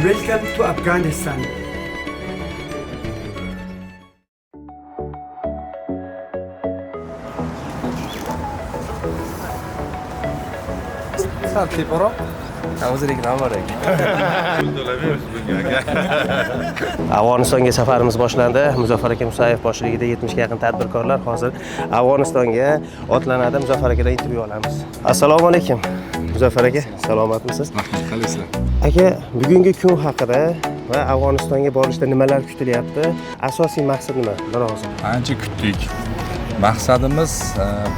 Welcome to Afghanistan. Sal teparoq. O'zining navbarak. Afg'onistonga safarimiz boshlandi. Muzaffar aka Musayev boshchiligida 70 ga yaqin tadbirkorlar hozir Afg'onistonga otlanadi. Muzaffar akadan intervyu olamiz. Assalomu alaykum. Muzaffar aka, salomatmisiz? Qalaysizlar? Aka, bugungi kun haqida va Afg'onistonga borishda nimalar kutilyapti? Asosiy maqsad nima? Biroz. Ancha kutdik. Maqsadimiz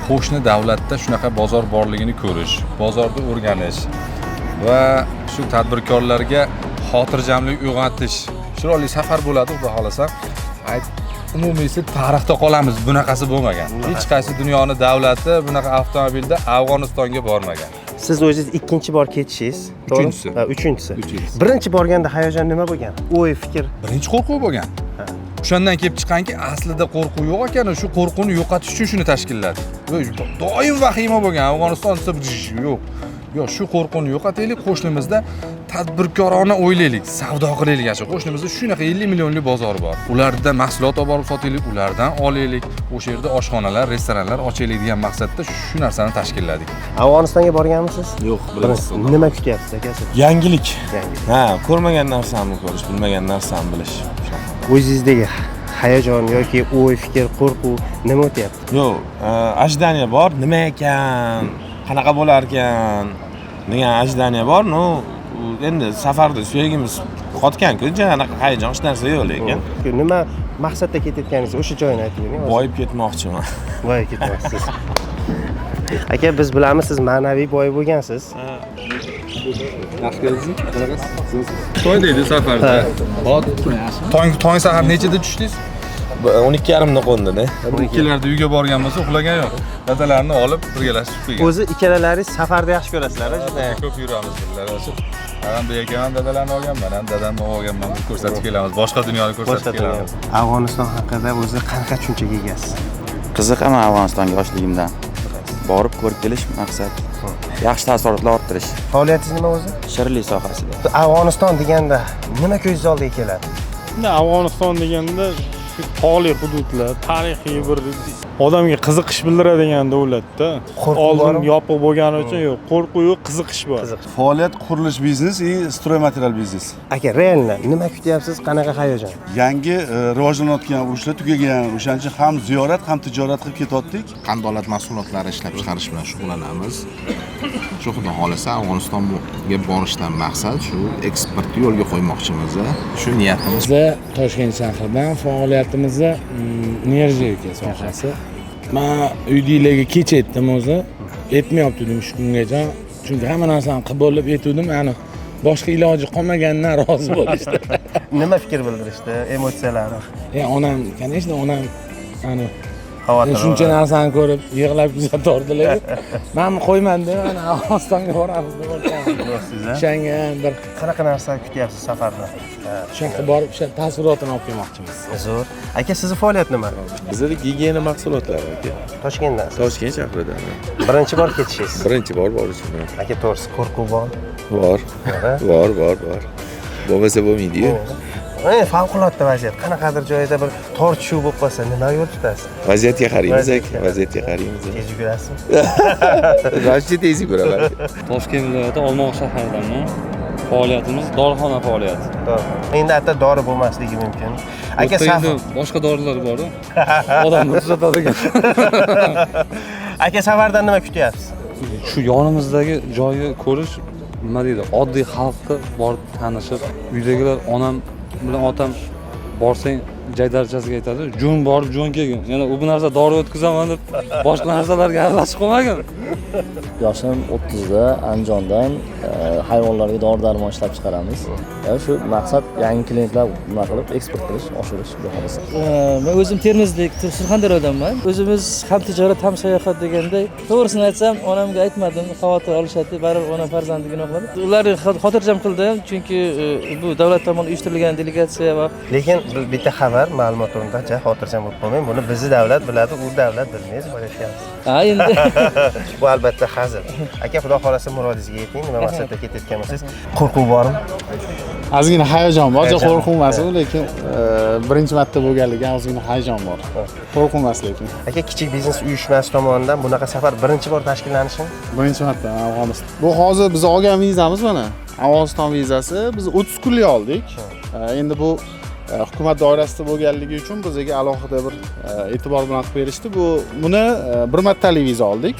qo'shni davlatda shunaqa bozor borligini ko'rish, bozorni o'rganish va shu tadbirkorlarga xotirjamlik uyg'otish. Chiroyli safar bo'ladi, xudo xolasa. Umumiysi tarixda qolamiz, bunaqasi bo'lmagan. Hech qaysi dunyoning davlati bunaqa avtomobilda Afg'onistonga bormagan. Siz o'zingiz ikkinchi bor ketishingiz, Uchinchisi. Ha, uchinchisi. Birinchi borganda hayajon nima bo'lgan? O'y, fikr. Birinchi qo'rquv bo'lgan. O'shandan kelib chiqqanki, aslida qo'rquv yo'q ekan, shu qo'rquvni yo'qotish uchun shuni tashkilladik. Doim vahima bo'lgan, Afg'oniston yo'q. Yo, shu qo'rquvni yo'qotaylik, qo'shnimizda tadbirkorona o'ylaylik, savdo qilaylik. Qo'shnimizda shunaqa 50 millionlik bozor bor. Ularda mahsulot olib borib sotaylik, ulardan olaylik. O'sha yerda oshxonalar, restoranlar ochaylik degan maqsadda shu narsani tashkilladik. Afg'onistonga borganmisiz? Yo'q, Birinchisi. Nima kutyapsiz aka siz? Yangilik. Ha, ko'rmagan narsamni ko'rish, bilmagan narsamni bilish. O'zingizdagi hayajon yoki o'y, fikr, qo'rquv nima o'tyapti? Yo'q, ajdaniya bor. Nima ekan? Qanaqa bo'lar ekan? degan ajdaniya bor. No, endi safarda suyagimiz qotgan-ku, anaqa hayajon hech narsa yo'q lekin. Nima maqsadda ketayotganingiz o'sha joyini ayting. Boyib ketmoqchiman. Boyib ketmoqchisiz. Aka, biz bilamiz siz ma'naviy boy bo'lgansiz. Yaxshi keldingiz. To'ydingiz safarda. Tong sahar nechada tushdingiz? 12:30da qo'ndida. 12larda uyga borgan bo'lsa, uxlagan yo'q. Dadalarni olib birgalashib chiqdik. O'zi ikkalalaringiz safarda yaxshi ko'rasizlar, juda. Ko'p yuramiz birgalashib. Ham bekaman dadalarni olganman, ham dadamni olganman. Ko'rsatib kelamiz. Boshqa dunyoni ko'rsatib kelamiz. Afg'oniston haqida o'zi qanaqa tushunchaga egasiz? Qiziqaman Afg'onistonga yoshligimdan. Borib ko'rib kelish maqsad. Yaxshi taassurotlar orttirish. Faoliyatingiz nima o'zi? Shirlik sohasida. Afg'oniston deganda nima ko'zingiz oldiga keladi? Afg'oniston deganda shu tog'li hududlar, tarixiy bir odamga qiziqish bildiradigan davlatda. Oldin yopiq bo'lgani uchun yo'q, qo'rquv yo'q, qiziqish bor. Faoliyat qurilish biznes и stroymaterial biznes. Aka, realni nima kutyapsiz? Qanaqa hayajon? Yangi rivojlanayotgan urushlar tugagan, o'shaning uchun ham ziyorat, ham tijorat qilib ketyaptik. Qandolat mahsulotlari ishlab chiqarish bilan shug'ullanamiz. Shu xudo xolasa Afg'onistonga borishdan maqsad shu eksportni yo'lga qo'ymoqchimiz. Shu niyatimiz. Biz Toshkent shahridan faoliyatimizni energetika sohasi. Men uydagilarga kech aytdim o'zi, aytmayapti dedim shu kungacha. Chunki hamma narsani qilib bo'lib aytdim, ya'ni boshqa iloji qolmaganidan rozi bo'lishdi. Nima fikr bildirishdi, emosiyalari? Onam, конечно, onam ani shuncha narsani ko'rib yig'lab kuzatordilar. Men qo'ymadim, mana Afg'onistonga boramiz deb aytganman. O'shanga bir qanaqa narsa kutyapsiz safardan? O'sha borib o'sha taassurotini olib kelmoqchimiz. Zo'r. Aka, sizni faoliyat nima? Bizda gigiyena mahsulotlari aka. Toshkentdan. Toshkent shahridan. Birinchi bor ketishingiz. Birinchi bor borishim. Aka, to'g'risi qo'rquv bormi? Bor. Bo'lmasa bo'lmaydi-yu. Favqulodda vaziyat. Qanaqadir joyda bir tortishuv bo'lib qolsa, nima yo'l tutasiz? Vaziyatga qaraymiz aka, vaziyatga qaraymiz. Tez yugurasizmi? Rashid tez yuguraman. Toshkent viloyati Olmaliq shahridanman. Faoliyatimiz dorixona faoliyati. Endi hatto dori bo'lmasligi mumkin. Aka, boshqa dorilar bor-ku. Odamni tuzatadigan. Aka, safardan nima kutyapsiz? Shu yonimizdagi joyni ko'rish, nima deydi, oddiy xalqni borib tanishib, uydagilar onam bilan otam borsang jaydarchasiga aytadi, jo'n borib jo'n kelgin. Yana bu narsa dori o'tkazaman deb boshqa narsalarga aralashib qolmagin. Yoshim 30da Andijondan hayvonlarga dori-darmon ishlab chiqaramiz. Shu maqsad yangi klientlar nima qilib eksport qilish, oshirish xudo xolasa. Men o'zim Termizlik, Surxondaryodanman. O'zimiz ham tijorat, ham sayohat deganda, to'g'risini aytsam, onamga aytmadim, xavotir olishadi, baribir onam farzandiga qiladi. Ularni xotirjam qildim, chunki bu davlat tomonidan uyushtirilgan delegatsiya va lekin bitta xabar safar ma'lumot o'rnida xotirjam bo'lib qolmang. Buni bizni davlat biladi, u davlat bilmaydi deb aytganmiz. Ha, endi Bu albatta hazil. Aka, xudo xolasa murodingizga yeting. Nima maqsadda ketayotgan bo'lsangiz, qo'rquv bormi? ozgina hayajon bor, qo'rquv emas, lekin birinchi marta bo'lganligi ozgina hayajon bor. Qo'rquv emas lekin. Aka, kichik biznes uyushmasi tomonidan bunaqa safar birinchi bor tashkillanishi? Birinchi marta Afg'oniston. Bu hozir biz olgan vizamiz mana. Afg'oniston vizasi biz 30 kunlik oldik. Endi bu hukumat doirasida bo'lganligi uchun bizga alohida bir e'tibor bilan qilib berishdi. Buni bir martalik viza oldik.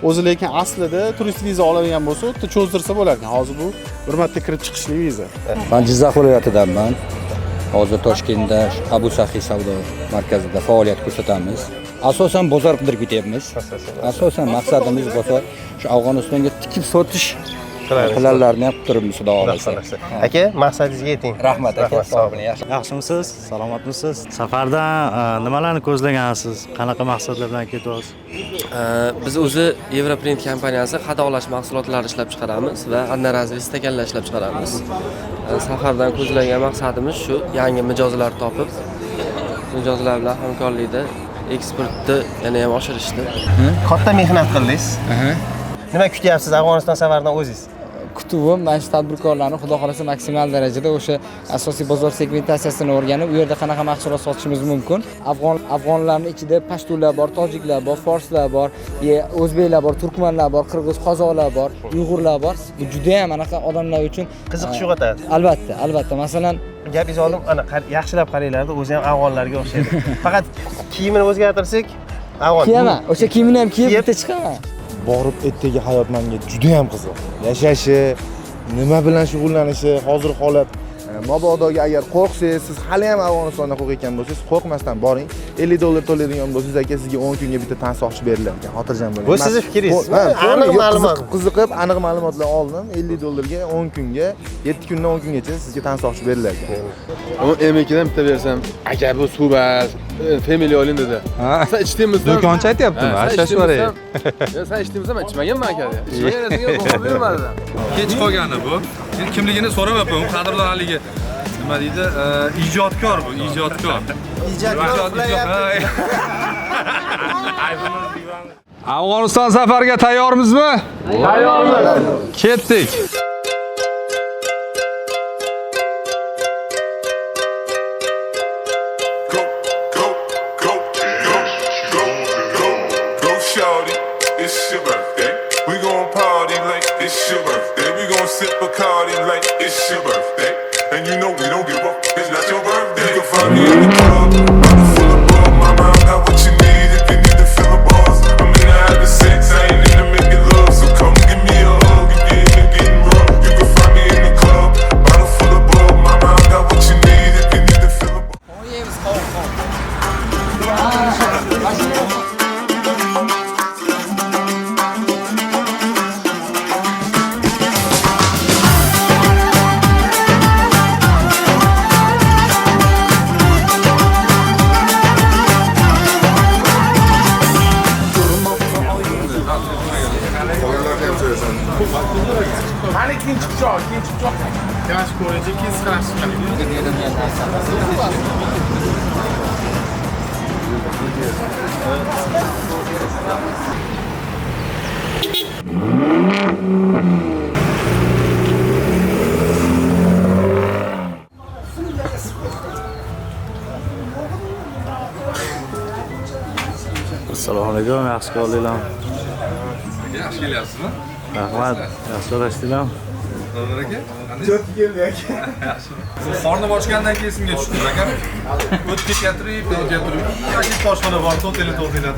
O'zi lekin aslida turist viza oladigan bo'lsa, o'tda cho'zdirsa bo'lar ekan. Hozir bu bir marta kirib chiqishli viza. Men Jizzax viloyatidanman. Hozir Toshkentda Abu Sahiy savdo markazida faoliyat ko'rsatamiz. Asosan bozor qidirib ketyapmiz. Asosan maqsadimiz bozor shu Afg'onistonga tikib sotish planlarni ham qilib xudo xolasa. Aka, maqsadingizga yeting. Rahmat aka, sog' bo'ling. Yaxshimisiz? Salomatmisiz? Safardan nimalarni ko'zlagansiz? Qanaqa maqsadlar bilan ketyapsiz? biz o'zi Europrint kompaniyasi qadoqlash mahsulotlari ishlab chiqaramiz va annarazli stakanlar ishlab chiqaramiz. Safardan ko'zlagan maqsadimiz shu, yangi mijozlar topib, mijozlar bilan hamkorlikda eksportni yana ham oshirishdi. Katta mehnat qildingiz. Nima kutyapsiz Afg'oniston safaridan o'zingiz? Kutuvim mana shu tadbirkorlarni xudo xolasa maksimal darajada o'sha asosiy bozor segmentatsiyasini o'rganib, u yerda qanaqa mahsulot sotishimiz mumkin. Afg'onlarning ichida pashtunlar bor, tojiklar bor, forslar bor, o'zbeklar bor, turkmanlar bor, qirg'iz, qozoqlar bor, uyg'urlar bor. Bu juda ham anaqa odamlar uchun qiziqish uyg'otadi. Albatta. Masalan, gapingiz oldim, ana yaxshilab qaranglar-da, o'zi ham afg'onlarga o'xshaydi. Faqat kiyimini o'zgartirsak, afg'on. kiyaman. O'sha kiyimni ham kiyib bitta chiqaman. Borib ertaga hayot menga juda ham qiziq. Yashashi, nima bilan shug'ullanishi, hozir holat. Mabodoga agar qo'rqsangiz, siz hali ham Afg'onistonda qo'rqayotgan bo'lsangiz, qo'rqmasdan boring. $50 to'laydigan bo'lsangiz, aka sizga 10 kunga bitta tan soqchi berilar ekan. Xotirjam bo'ling. Bu sizning fikringiz. Aniq ma'lumot. Qiziqib, aniq ma'lumotlar oldim. $50 ga 10 kunga, 7 kundan 10 kungacha sizga tan soqchi berilar ekan. Uni M2dan bitta bersam, aka bu suv family oling dedi. Sen ichdingmi? Do'konchi aytayaptimi? Ashash bor ey. Sen ichdingmi? Men ichmaganman aka. Ichmagan qo'yib bermadi. Kech qolgani bu. Men kimligini so'ramayapman. Qadrli haligi nima deydi? Ijodkor bu, ijodkor. Afg'oniston safariga tayyormizmi? Tayyormiz. Ketdik. It's your birthday. We gon' party like it's your birthday. We gon' sip Bacardi like it's your birthday. And you know we don't give up. It's not your birthday. You can find me in the club, bottle full of bug. Mama, I got what you need if you need to fill the bars. I'm in the having sex, I ain't in the making love. So come give me a hug if you're in the getting rough. You can find me in the club, bottle full of bug. Mama, I got what you need if you need to fill the bars. Assalomu alaykum, yaxshi ko'rdinglar. Yaxshi kelyapsizmi? Rahmat, yaxshi so'rashdinglar. Nodar aka? Jot keldi aka. Yaxshi. Qornim ochgandan keyin esimga tushdi aka. O'tib ketayotib, yoki toshxona bor, to'taylar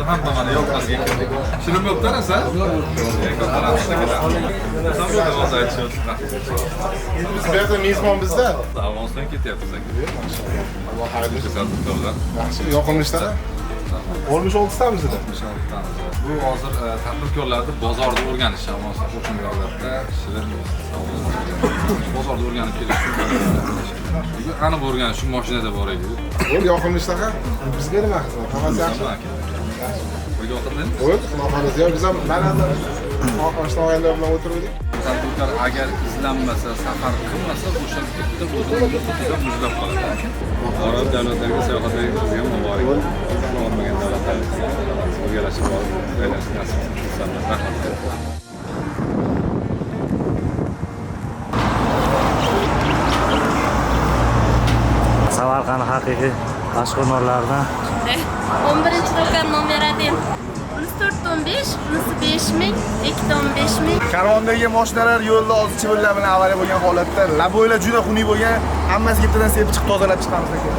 hamma mana yoqasiga keldik. Shirin bo'pti anasa? Biz bu yerda mezbon bizda. Afg'onistonga ketyapmiz aka. Alloh xayr bersin. Yaxshi, yoqimlishda. 66 tamizda. Bu hozir tadbirkorlarni bozorda o'rganish jamoasi qo'shni davlatda shirin bozorda o'rganib kelish. Qani bu o'rganish shu mashinada bor edi. Bo'l yoqimli ishlaqa. Bizga nima qildi? Hammasi yaxshi. Birga o'tirdingmi? Bo'l, xudo xolasa, biz ham mana oshnaoylar bilan o'tirdik. tadbirkor agar izlanmasa, safar qilmasa, o'sha bitta hududda muzlab qoladi. Borib davlatlarga sayohatlarga ham muborak. Olmagan davlatlar o'rganishib borib, joylashib nasib qilsa, rahmat. Samarqand haqiqiy mashhurlardan 11-do'kon nomer 1. Bunisi 415, bunisi 5000, ikkita 15000. Karvondagi mashinalar yo'lda oz chivinlar bilan avariya bo'lgan holatda labo'ylar juda xunuk bo'lgan, hammasiga bittadan sepib chiqib tozalab chiqamiz aka.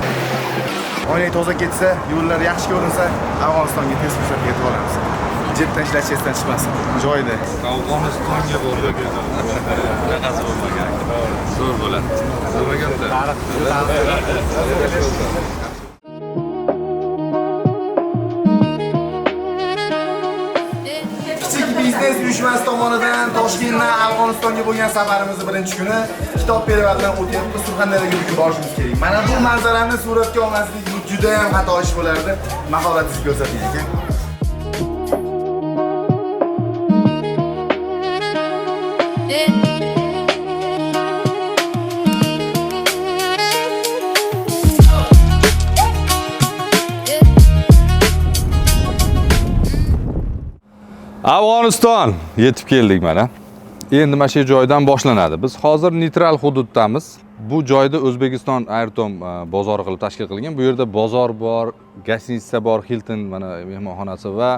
Oylik toza ketsa, yo'llar yaxshi ko'rinsa, Afg'onistonga tez fursatga yetib olamiz. Jetdan ishlash esdan chiqmasin. Joyida. Afg'onistonga borib bunaqasi bo'lmagan. Zo'r bo'ladi. Bo'lmaganda. Kichik biznes uyushmasi tomonidan Toshkentdan Afg'onistonga bo'lgan safarimizni birinchi kuni kitob periodidan o'tyapmiz. Surxondaryoga bugun borishimiz kerak. Mana bu manzarani suratga olmaslik juda ham xato ish bo'lardi. Mahoratingizni ko'rsating ekan. Afg'oniston yetib keldik mana. Endi mana shu joydan boshlanadi. Biz hozir neytral hududdamiz. Bu joyda O'zbekiston Airtom bozori qilib tashkil qilingan. Bu yerda bozor bor, gostinitsa bor, Hilton mana mehmonxonasi va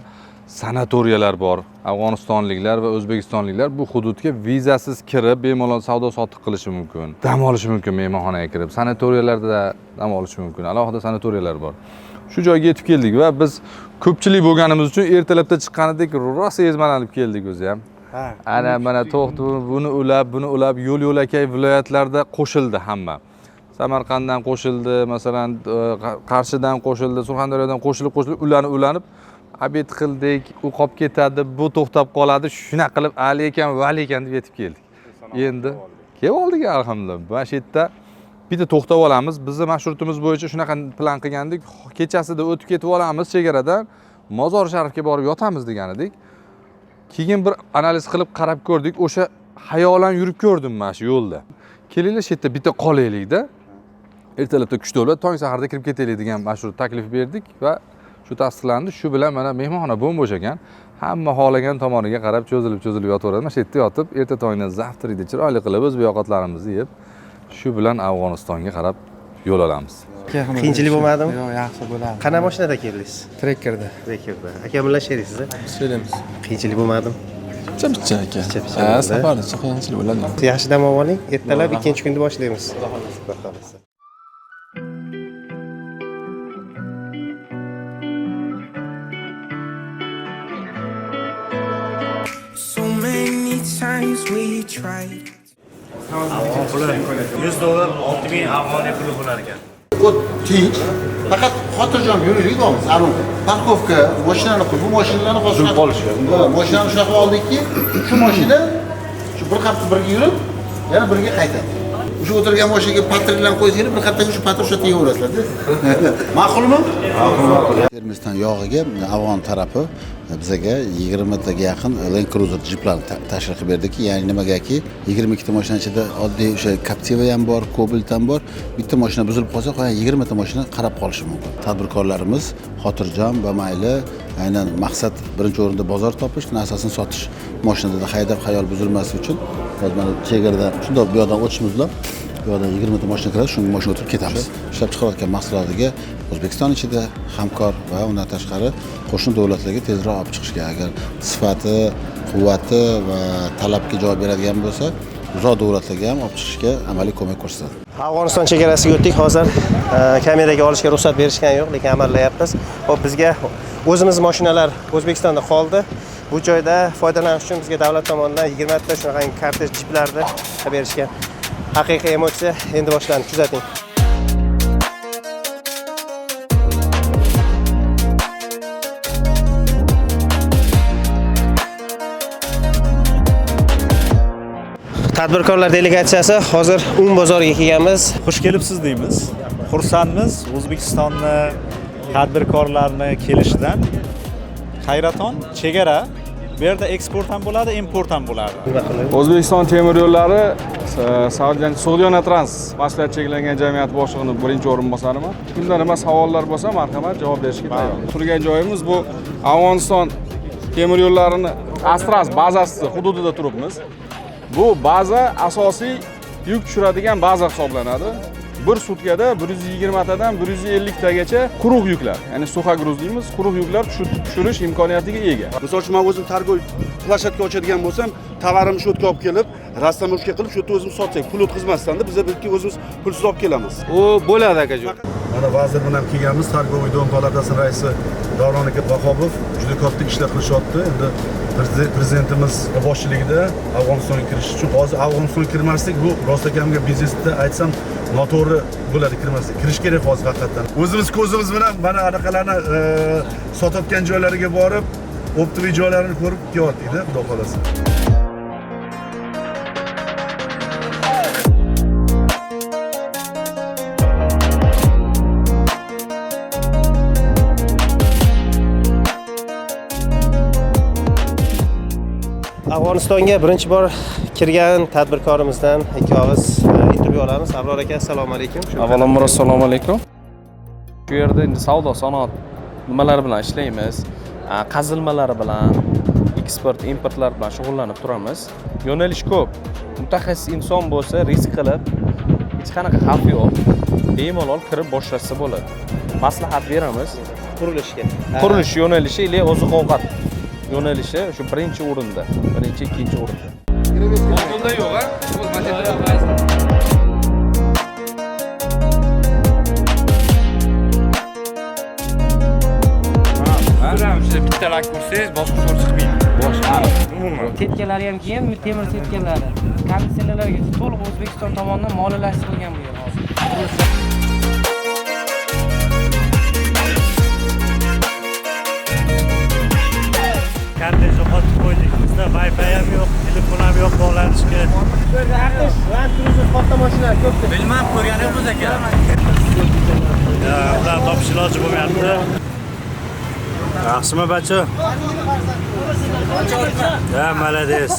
sanatoriyalar bor. Afg'onistonliklar va o'zbekistonliklar bu hududga vizasiz kirib, bemalol savdo sotiq qilishi mumkin. Dam olishi mumkin mehmonxonaga kirib. Sanatoriyalarda dam olishi mumkin. Alohida sanatoriyalar bor. Shu joyga yetib keldik va biz ko'pchilik bo'lganimiz uchun ertalabda chiqqanidek rosa ezmalanib keldik o'zi ham. Ana mana to'xtu buni ulab yo'l-yo'lakay viloyatlarda qo'shildi hamma. Samarqanddan qo'shildi, masalan, Qarshidan qo'shildi, Surxondaryodan qo'shilib ulanib abed qildik, u qolib ketadi, bu to'xtab qoladi. Shuna qilib ali ekan, vali ekan deb yetib keldik. Endi kelib oldik alhamdulillah. Mana shu yerda bitta to'xtab olamiz. Bizning marshrutimiz bo'yicha shunaqa plan qilgandik. Kechasida o'tib ketib olamiz chegaradan, Mozor Sharifga borib yotamiz degan edik. Keyin bir analiz qilib qarab ko'rdik. O'sha xayolan yurib ko'rdim mana shu yo'lda. Kelinglar shu yerda bitta qolaylik-da. Ertalabda kuchli bo'lib, tong saharda kirib ketaylik degan mashrut taklif berdik va shu tasdiqlandi. Shu bilan mana mehmonxona bo'sh ekan. Hamma xohlagan tomoniga qarab cho'zilib yotaveradi. Mana shu yerda yotib, erta tongdan zavtrida chiroyli qilib o'z ovqatlarimizni yeb, shu bilan Afg'onistonga qarab yo'l olamiz. Qiyinchilik bo'lmadimi? Yo'q, yaxshi bo'ladi. Qanaqa mashinada keldingiz? Trekkerda. Aka bilan sheriksiz? Ishlaymiz. Qiyinchilik bo'lmadimi? Picha aka. Safarda qiyinchilik bo'ladi. Yaxshi dam oling. Ertalab ikkinchi kunda boshlaymiz. Xudo xolasa. So many times we tried. Afg'on puli $100 6000 afg'oniy puli bo'lar ekan. Tinch. Faqat xotirjam yuraylik bormiz. Anu parkovka, mashinani qo'yib, bu mashinalarni hozir qolishgan. Mashinani shunaqa oldikki, shu mashina shu bir hafta birga yurib, yana birga qaytadi. Shu o'tirgan mashinaga patrullar qo'ysangiz, bir haftaga shu patrul shu tegaverasizlar. Ma'qulmi? Ma'qul. Termizdan yog'iga Afg'on tarafi bizga 20 taga yaqin Land Cruiser jiplarni tashkil qilib berdiki, ya'ni nimagaki 22 ta mashina ichida oddiy o'sha Captiva ham bor, Cobalt ham bor. Bitta mashina buzilib qolsa, qo'ya 20 ta mashina qarab qolishi mumkin. Tadbirkorlarimiz xotirjam va mayli, aynan maqsad birinchi o'rinda bozor topish, narsasini sotish. Mashinada haydab xayol buzilmasligi uchun mana chegaradan shunday bu yoqdan o'tishimiz bilan bu yoqdan 20 ta mashina kiradi, shunga mashina o'tirib ketamiz. Ishlab chiqarayotgan mahsulotlariga O'zbekiston ichida hamkor va undan tashqari qo'shni davlatlarga tezroq olib chiqishga, agar sifati, quvvati va talabga javob beradigan bo'lsa, uzoq davlatlarga ham olib chiqishga amaliy ko'mak ko'rsatadi. Afg'oniston chegarasiga o'tdik. Hozir kameraga olishga ruxsat berishgan yo'q, lekin amallayapmiz. Hop, bizga o'zimiz mashinalar O'zbekistonda qoldi. Bu joyda foydalanish uchun bizga davlat tomonidan 20 ta shunaqa kortej jiplarni berishgan. Haqiqiy emotsiya endi boshlandi. Kuzating. Tadbirkorlar delegatsiyasi hozir bozoriga kelganmiz. Xush kelibsiz deymiz. Xursandmiz O'zbekistonni tadbirkorlarni kelishidan. Hayraton chegara Bu yerda eksport ham bo'ladi, import ham bo'ladi. O'zbekiston temir yo'llari Sog'liqni Trans maslahat cheklangan jamiyati boshlig'ining birinchi o'rinbosariman. Kimda nima savollar bo'lsa, marhamat javob berishga tayyor. Turgan joyimiz bu Afg'oniston temir yo'llarini Astras bazasi hududida turibmiz. Bu baza asosiy yuk tushiradigan baza hisoblanadi. Bir sutkada 120 tadan 150 tagacha quruq yuklar, ya'ni suxa gruz deymiz, quruq yuklar tushirish imkoniyatiga ega. Misol uchun men o'zim targov plashatka ochadigan bo'lsam, tovarimni shu yerga olib kelib, rastamurka qilib shu yerda o'zimiz sotsak, pul o'tkazmasdan biz balki o'zimiz pulsiz olib kelamiz. U bo'ladi akajon. Mana vazir bilan kelganmiz, targoviy dom palatasining raisi Davron aka Vahobov juda katta ishlar qilishyapti. Endi prezidentimiz boshchiligida Afg'onistonga kirish uchun hozir Afg'onistonga kirmaslik bu rostakamga biznesda aytsam noto'g'ri bo'ladi kirmaslik. Kirish kerak hozir haqiqatan. O'zimiz ko'zimiz bilan mana anaqalarni sotayotgan joylariga borib, optiviy joylarini ko'rib kelyapti-da, xudo xolasa. Afg'onistonga birinchi bor kirgan tadbirkorimizdan ikki og'iz intervyu olamiz. Abror aka, assalomu alaykum. Avvalambor assalomu alaykum. Bu yerda endi savdo sanoat nimalar bilan ishlaymiz? Qazilmalari bilan, eksport, importlar bilan shug'ullanib turamiz. Yo'nalish ko'p. Mutaxassis inson bo'lsa, risk qilib, hech qanaqa xavf yo'q. Bemalol kirib boshlashsa bo'ladi. Maslahat beramiz. Qurilishga. Qurilish yo'nalishi ile oziq-ovqat yo'nalishi shu birinchi o'rinda, birinchi, ikkinchi o'rinda. Bunda yo'q, ha? O'zi bittalar ko'rsangiz, boshqa so'z chiqmaydi. Boshqa. Umuman. Tetkalari ham keyin temir tetkalari. Konditsionerlarga to'liq O'zbekiston tomonidan moliyalashtirilgan bu yer hozir. Kartani yo'qotib qo'ydik. Bizda Wi-Fi ham yo'q, telefon ham yo'q bog'lanishga. Bu yerda Aqsh Land Cruiser katta mashinalar ko'p. Bilmam, ko'rgani yo'qmiz aka. Ular topish iloji bo'lmayapti. Yaxshimi, bacho? Ha, malades.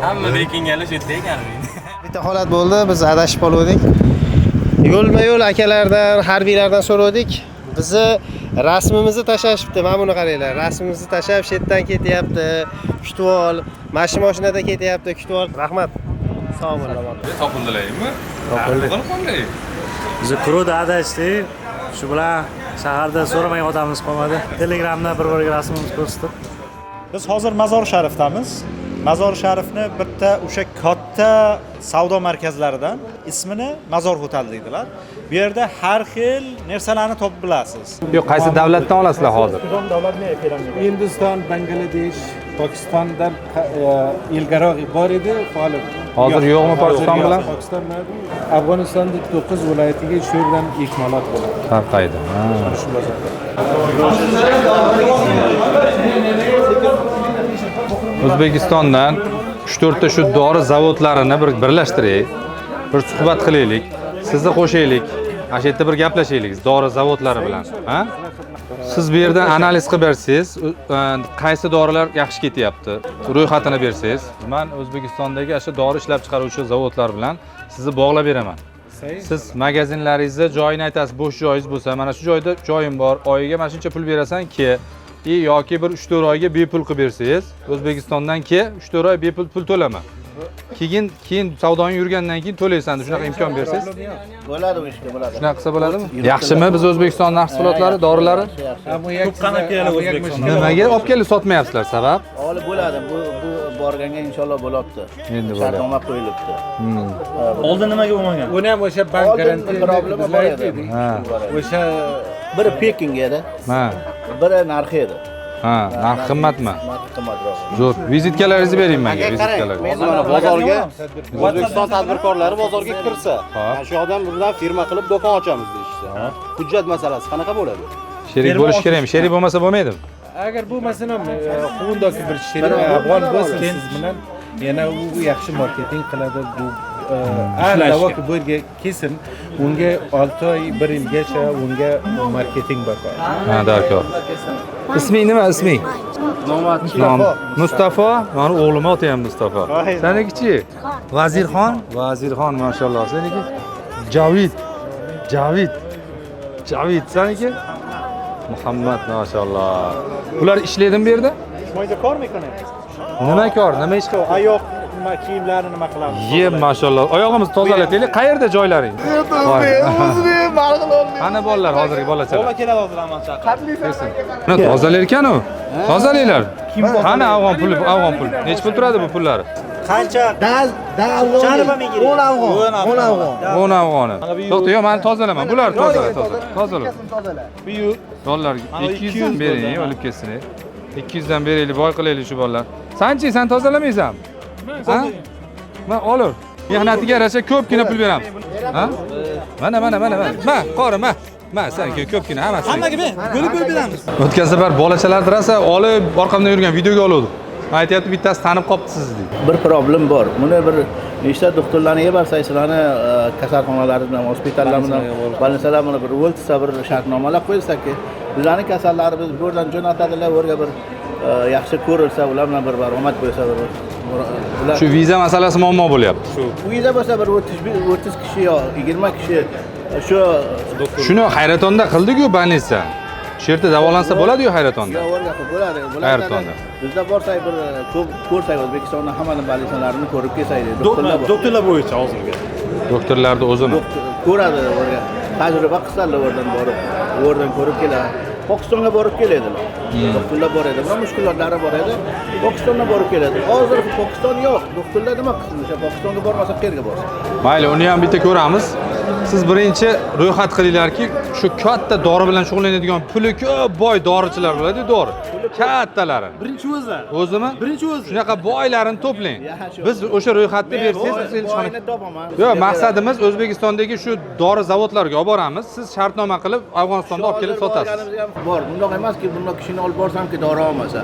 Hamma bekinganlar shu yerda ekan. Bitta holat bo'ldi, biz adashib qoldik. Yo'lma-yo'l akalardan, harbiylardan so'radik. Bizni rasmimizni tashashibdi. Mana buni qaranglar. Rasmimizni tashab, chetdan ketyapti. Kutib ol. Mashinada ketyapti, kutib ol. Rahmat. Sog' bo'ling. Topildilarmi? Topildi. Qanday? Biz Kuroda adashdik. Shu bilan shaharda so'ramagan odamimiz qolmadi. Telegramda bir-biriga rasmimizni ko'rsatib. Biz hozir Mazor Sharifdamiz. Mazor Sharifni bitta o'sha katta savdo markazlaridan, ismini Mazor Hotel deydilar. Bu yerda har xil narsalarni topib bilasiz. Yo'q, qaysi davlatdan olasizlar hozir? Hindiston, Bangladesh, Pokistondan ilgaroq bor edi, hozir Hozir yo'qmi Pokiston bilan? Pokiston bilan Afg'onistonning 9 viloyatiga shu yerdan ikmalot bo'ladi. Tarqaydi. O'zbekistondan 3-4 ta shu dori zavodlarini birlashtiraylik. Bir suhbat qilaylik. Sizni qo'shaylik. Ana shu yerda bir gaplashaylik dori zavodlari bilan, ha? Siz bu yerdan analiz qilib bersangiz, qaysi dorilar yaxshi ketyapti, ro'yxatini bersangiz, men O'zbekistondagi o'sha dori ishlab chiqaruvchi zavodlar bilan sizni bog'lab beraman. Siz magazinlaringizda joyini aytasiz, bo'sh joyingiz bo'lsa, mana shu joyda joyim bor, oyiga mana shuncha pul berasan-ki, yoki bir 3-4 oyga bepul qilib bersangiz, O'zbekistondan 3-4 oy bepul pul to'lama. Keyin savdoning yurgandan keyin to'laysan, shunaqa imkon bersangiz. Bo'ladi bu ishga, bo'ladi. Shunaqa qilsa bo'ladimi? Yaxshimi biz O'zbekiston mahsulotlari, dorilari? Ko'p qanaq keladi O'zbekistonga. Nimaga olib kelib sotmayapsizlar, sabab? Hali bo'ladi. Bu borganga inshaalloh bo'lyapti. Endi bo'ladi. Shartnoma qo'yilibdi. Oldin nimaga bo'lmagan? Uni ham o'sha bank garantiya problema bor edi. Ha. O'sha biri Pekinga edi. Ha. Biri narxi edi. Ha, narx qimmatmi? Qimmatroq. Zo'r. Vizitkalarni bering menga, vizitkalar. Men mana bozorga O'zbekiston tadbirkorlari bozorga kirsa, shu odam bilan firma qilib do'kon ochamiz deyishsa. Hujjat masalasi qanaqa bo'ladi? Sherik bo'lish kerakmi? Sherik bo'lmasa bo'lmaydimi? Agar bo'lmasa ham quvundoki bir sherik afg'on bo'lsa siz bilan yana u yaxshi marketing qiladi bu anavi bu yerga kesin unga 6 oy 1 yilgacha unga marketing bakor. Ha, darkor. Isming nima, isming? Mustafa. Mani o'g'lim oti ham Mustafa. Senikichi? Vazirxon. Vazirxon, mashalloh. Seniki? Javid. Seniki? Muhammad, mashalloh. Ular ishlaydimi bu yerda? Mo'yda kor mekanizmi? Nima kor? Nima ish qiladi? Oyoq kiyimlarini nima qilamiz? Yeb, mashalloh. Oyog'imizni tozalataylik. Qayerda joylaring? Qani bolalar, hozirgi bolachalar? Bola keladi hozir hamon chaqirib. Mana tozalar ekan-ku. Tozalaylar. Qani afg'on puli? Nech pul turadi bu pullari? Qancha? Dal. 10 afg'on. 10 afg'oni. To'xta, yo'q, men tozalaman. Bular tozalar. Dollar 200 dan bering, olib ketsin. 200 dan beraylik, boy qilaylik shu bolalar. Sanchi, sen tozalamaysanmi? Ha? Men olur. Mehnatiga yarasha ko'pgina pul beramiz. Ha? Mana. Ma, qori, ma. Sen ko'pgina hammasi. Hammaga bo'lib beramiz. O'tgan safar bolachalarni rosa olib, orqamdan yurgan videoga oluvdim. Aytyapti, bittasi tanib qopti siz deydi. Bir problem bor. Buni bir nechta doktorlarga borsangiz, sizlarni kasalxonalar bilan, hospitallar bilan, больницаlar bilan bir o'ltisa bir shartnomalar qo'ysak-ki, bizlarning kasallarimiz bu yerdan jo'natadilar, o'rga bir yaxshi ko'rilsa, ular bilan bir baromat bo'lsa, shu viza masalasi muammo bo'lyapti. Shu viza bo'lsa bir 30 kishi yo 20 kishi shu shuni Hayratonda qildik-ku больница. Shu yerda davolansa bo'ladi-yu Hayratonda. Bo'ladi. Hayratonda. Bizda borsak bir ko'p ko'rsak O'zbekistonda hamma больницalarini ko'rib kelsak, doktorlar bo'yicha hozirga. Doktorlarni o'zimi ko'radi, o'rga tajriba qilsalar o'rdan borib, o'rdan ko'rib keladi. Pokistonga borib keladilar. Doktorlar bor edi, mana mushkullari bor edi. Pokistonga borib keladi. Hozir Pokiston yo'q. Doktorlar nima qilsin? Pokistonga bormasa qayerga borsin? Mayli, uni ham bitta ko'ramiz. Siz birinchi ro'yxat qilinglarki, shu katta dori bilan shug'ullanadigan puli ko'p boy dorichilar bo'ladi, dori. Kattalari. Birinchi o'zi. O'zimi? Birinchi o'zi. Shunaqa boylarini to'plang. Biz o'sha ro'yxatni bersangiz, biz elchixona topaman. Yo'q, maqsadimiz O'zbekistondagi shu dori zavodlariga olib boramiz. Siz shartnoma qilib Afg'onistonda olib kelib sotasiz. Bor, bundoq emaski, bundoq kishini olib borsamki dori olmasa.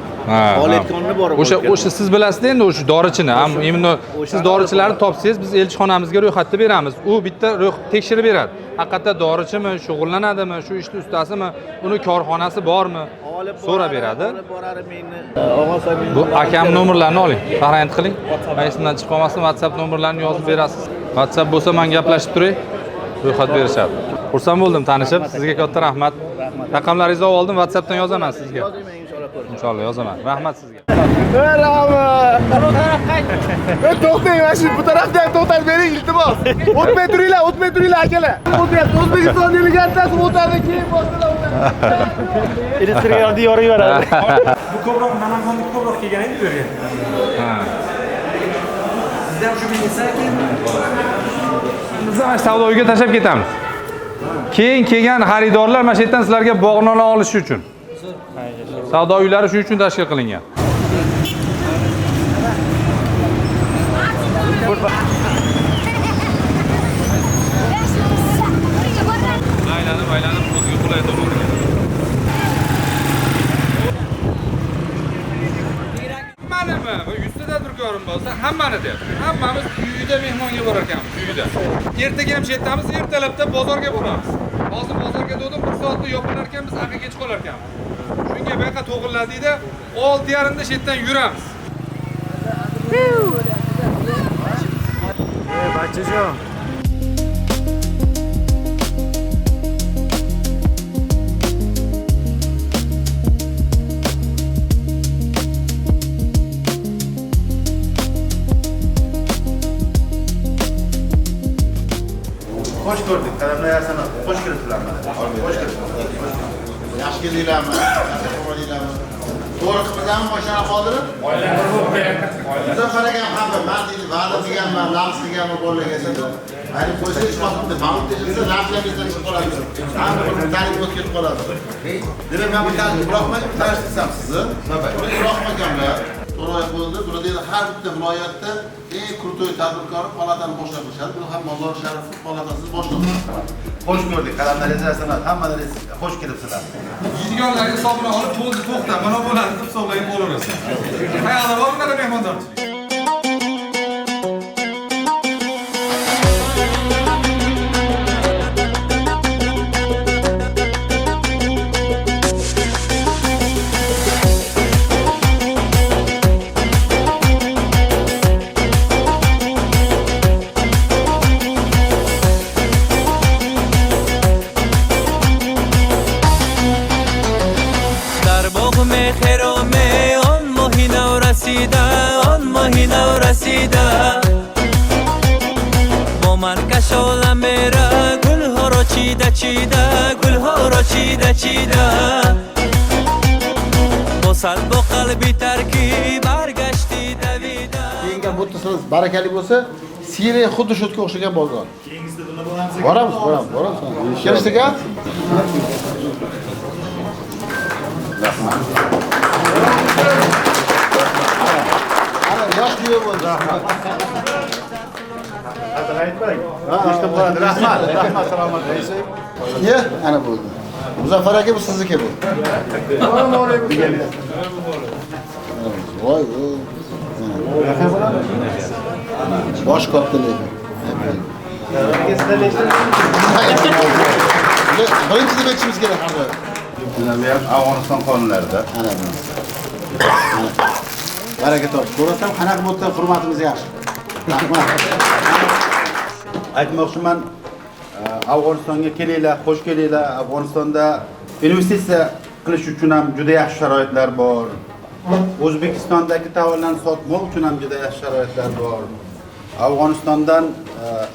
Olayotganini borib. O'sha siz bilasizda endi o'sha dorichini, imенно siz dorichilarni topsangiz, biz elchixonamizga ro'yxatni beramiz. U bitta tekshirib beradi. Haqiqatda dorichimi, shug'ullanadimi, shu ishni ustasimi, uni korxonasi bormi? So'rab beradi. Bu akam nomerlarini oling, parent qiling. Qaysidan chiqib qolmasin, WhatsApp nomerlarini yozib berasiz. WhatsApp bo'lsa, men gaplashib turay, ro'yxat berishadi. Xursand bo'ldim tanishib, sizga katta rahmat. Raqamlaringizni oldim, WhatsAppdan yozaman sizga. Inshaalloh yozaman. Rahmat sizga. To'xtang, mana shu bu tarafda ham to'xtab bering, iltimos. O'tmay turinglar akalar. O'tyapti, O'zbekiston delegatsiyasi o'tadi, keyin boshqalar o'tadi. Elektriklarni yoraveradi. Bu ko'proq Namangandan ko'proq kelgan edi bu yerga. Ha. Sizda ham shu bilsaki. Biz ham savdo uyiga tashlab ketamiz. Keyin kelgan xaridorlar mana shu yerdan sizlarga bog'noma olish uchun. Savdo uylari shuning uchun tashkil qilingan. Aylanib o'ziga qulay tomonga. Manimi, 100 ta tadbirkorim bo'lsa, hammani deyapti. Hammamiz uyida mehmonga borar ekanmiz, uyida. Ertaga ham chetdamiz, ertalabda bozorga boramiz. Hozir bozorga dedim, 1 soatda yopilar ekan, biz aqlga kech qolar ekanmiz. Shunga bu yoqqa to'g'riladikda, 6:30da chetdan yuramiz. Bachajon. Hoş gördük. Kalemle yersen hoş geldinler. Hoş geldiniz. Yaş geldiler mi? Doğru kıpırdan mı başına kaldırın? Güzel para gel. Ben değil, vardı diyen ben, lams diyen mi, bolle gelsin. Hani qo'ysangiz qolibdi. Ma'lum tejizda narxlaringizdan chiqib qoladi. Hamma bir tarif o'tib ketib qoladi. Demak, men bu tarifni tanishtirsam sizni. Buroqmaganlar. To'g'ri bo'ldi. Burada har bitta viloyatda eng krutoy tadbirkor palatani boshlab qilishadi. Bu ham Mozor Sharif palatasi boshlig'i. Xush ko'rdik. Qalamlaringizlar hammalaringiz xush kelibsizlar. Yeydiganlar hisobini olib to'xta, mana bularni deb hisoblayib bo'laverasiz. Qayerda bor bunaqa mehmondorchilik? چیده بسال با قلبی ترکی برگشتی دویده Keyingi mutlisiz barakali bo'lsa, Siriya xuddi shu yerga o'xshagan bozor. Boramiz. Kelishdik a? Ana yosh diyor bo'ldi. Rahmat, salomat bo'lsin. Ye, ana bo'ldi. Muzaffar aka bu sizniki bu. Assalomu alaykum. Voy, bosh kattalar. Birinchi deb aytishimiz kerak. Bular ham Afg'oniston qonunlarida. Ana bu. Baraka top. Ko'rsam qanaqa bo'lsa hurmatimiz yaxshi. Rahmat. Aytmoqchiman, Afg'onistonga kelinglar, xush kelinglar. Afg'onistonda investitsiya qilish uchun ham juda yaxshi sharoitlar bor. O'zbekistondagi tovarlarni sotmoq uchun ham juda yaxshi sharoitlar bor.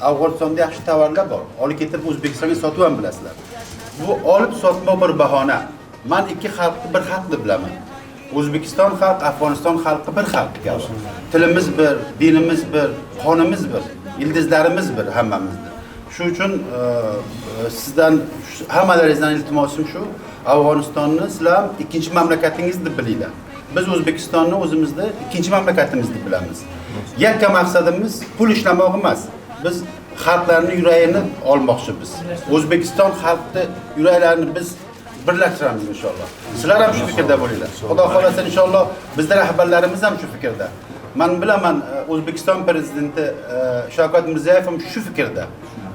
Afg'onistonda yaxshi tovarlar bor. Olib ketib O'zbekistonga sotib ham bilasizlar. Bu olib sotmoq bir bahona. Men ikki xalqni bir xalq deb bilaman. O'zbekiston xalq, Afg'oniston xalqi bir xalq. Tilimiz bir, dinimiz bir, qonimiz bir, ildizlarimiz bir hammamizda. Shu uchun sizdan hammalaringizdan iltimosim shu, Afg'onistonni sizlar ikkinchi mamlakatingiz deb bilinglar. Biz O'zbekistonni o'zimizni ikkinchi mamlakatimiz deb bilamiz. Yakka maqsadimiz pul ishlamoq emas. Biz xalqlarning yuragini olmoqchimiz. O'zbekiston xalqi yuraklarini biz birlashtiramiz inshaalloh. Sizlar ham shu fikrda bo'linglar. Xudo xolasa inshaalloh bizda rahbarlarimiz ham shu fikrda. Men bilaman O'zbekiston prezidenti Shavkat Mirziyoyev ham shu fikrda.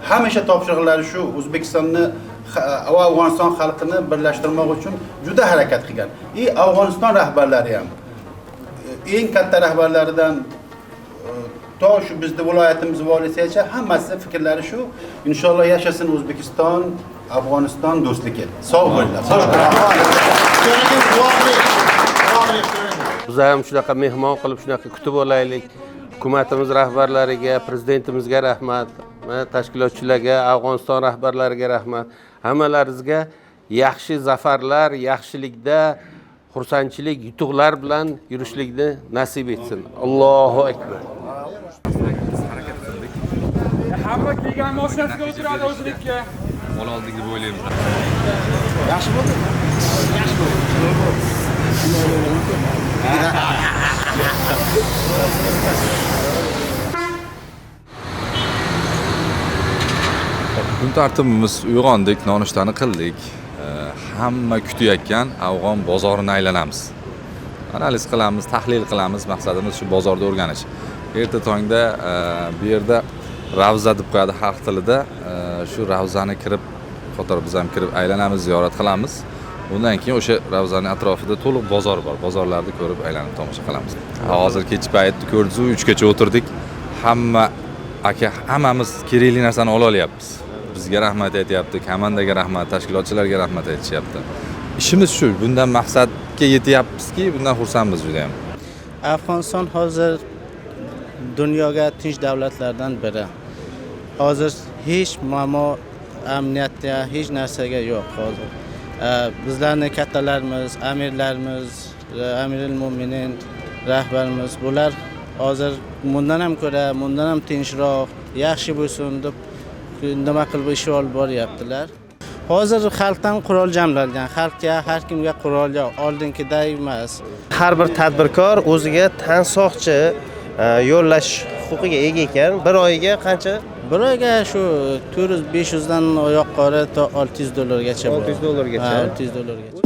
Hamisha topshiriqlari shu, O'zbekistonni va Afg'oniston xalqini birlashtirmoq uchun juda harakat qilgan. Afg'oniston rahbarlari ham eng katta rahbarlaridan to shu bizning viloyatimiz valisigacha hammasi fikrlari shu. Inshaalloh yashasin O'zbekiston, Afg'oniston do'stligi. Sog' bo'linglar. Biz ham shunaqa mehmon qilib shunaqa kutib olaylik. Hukumatimiz rahbarlariga, prezidentimizga rahmat, tashkilotchilarga, Afg'oniston rahbarlariga rahmat. Hammalaringizga yaxshi zafarlar, yaxshilikda xursandchilik, yutuqlar bilan yurishlikni nasib etsin. Allohu akbar. Hamma kelgan mashinasiga o'tiradi o'zilikka. Ol oldik deb o'ylaymiz. Yaxshi bo'ldi. Yaxshi bo'ldi. Kun tartibimiz uyg'ondik, nonushtani qildik. Hamma kutayotgan afg'on bozorini aylanamiz. Analiz qilamiz, tahlil qilamiz, maqsadimiz shu bozorda o'rganish. Erta tongda bu yerda ravza deb qo'yadi xalq tilida. Shu ravzani kirib, qator biz ham kirib aylanamiz, ziyorat qilamiz. Undan keyin o'sha ravzaning atrofida to'liq bozor bor. Bozorlarni ko'rib, aylanib tomosha qilamiz. Hozir kech paytda ko'rdik, 3 gacha o'tirdik. Hammamiz kerakli narsani ola olyapmiz. Bizga rahmat aytyapti, komandaga rahmat, tashkilotchilarga rahmat aytishyapti. Ishimiz shu, bundan maqsadga yetyapmizki, bundan xursandmiz juda ham. Afg'oniston hozir dunyoga tinch davlatlardan biri. Hozir hech muammo, amniyatga, hech narsaga yo'q hozir. Bizlarning kattalarimiz, amirlarimiz, Amirul Mo'minin rahbarimiz bular hozir bundan ham ko'ra, bundan ham tinchroq, yaxshi bo'lsin deb nima qilib ish olib boryaptilar. Hozir xalqdan qurol jamlangan. Xalqga, har kimga qurol yo'q, oldingiday emas. Har bir tadbirkor o'ziga tan soqchi yo'llash huquqiga ega ekan. Bir oyiga qancha? Bir oyga shu 400-500 dan oyoq qora to $600 bor. $600 $600.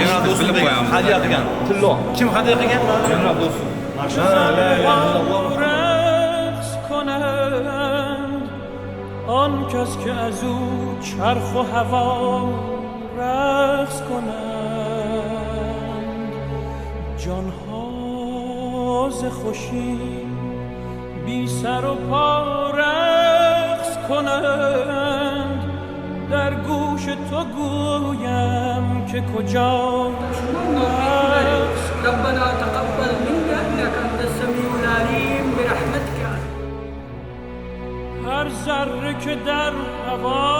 Yana do'stim bilib qo'yamiz. Hadya qilgan. Tillo. Kim hadya qilgan? Yana do'stim. رقص کنند آن کس که از او چرخ و هوا رقص کنند جانها ز خوشی بی سر و پا رقص کنند در گوش تو گویم که کجا ربنا تقبل منا انك انت السميع العليم برحمتك. هر ذره که در هوا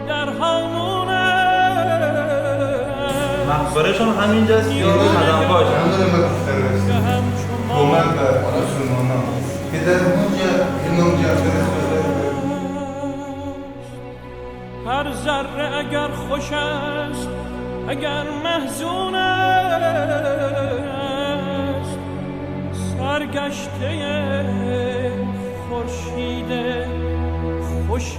در هامون مقبرشون همینجاست یا مدام باشه کمک به مسلمانان که در اونجا امام جعفر هر ذره اگر خوش است اگر محزون است سرگشته خورشید خوش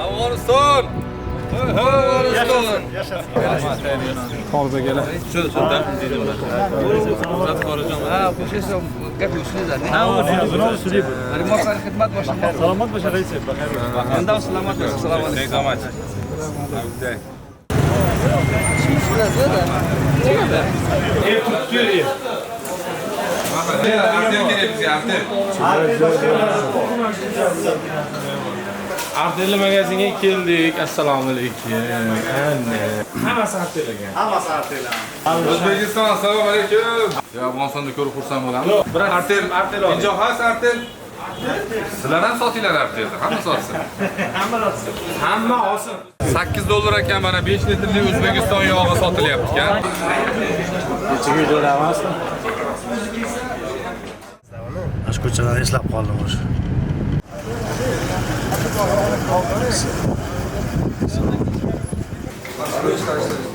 Afg'oniston! Afg'oniston! Qorda kela. Cho'da. Zat xorijon. Ha, qo'shasiz gapirishingizlar. Ha, usulli. Rimoslar xizmat boshlig'i. Salomat bo'sh rais. Endi salomat bo'sh. Assalomu alaykum. Thank you so much. Have a good day. Artel magazinga keldik. Assalomu alaykum. Hammasi Artelga. Hammasi Artelga. O'zbekiston, assalomu alaykum. Ya Afg'onistonda ko'rib xursand bo'lamiz. Artel. Injohas Artel. Sizlar ham sotinglar Artelni. Hamma sotsin. Hamma olsin. $8 ekan mana 5 litrli O'zbekiston yog'i sotilyapti ekan. Nechaga jo'ramiz? Ash ko'chalarni eslab qoldim o'sha.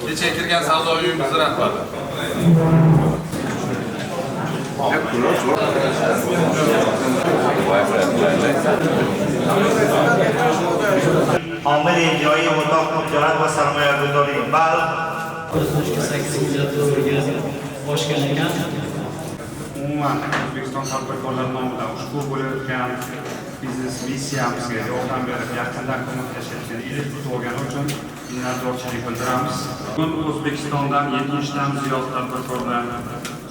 Kecha kirgan savdo uyimiz rahbari. Omil ijroiy mutlaq tijorat va sarmoyaguzori Balx 8-ga boshgan ekan. Umuman O'zbekiston tadbirkorlari nomidan ushbu bo'layotgan biznes missiyamizga yordam berib yaqindan ko'maklashayotgan ilk bo'lgani uchun minnatdorchilik bildiramiz. Bugun O'zbekistondan 70 dan ziyod tadbirkorlar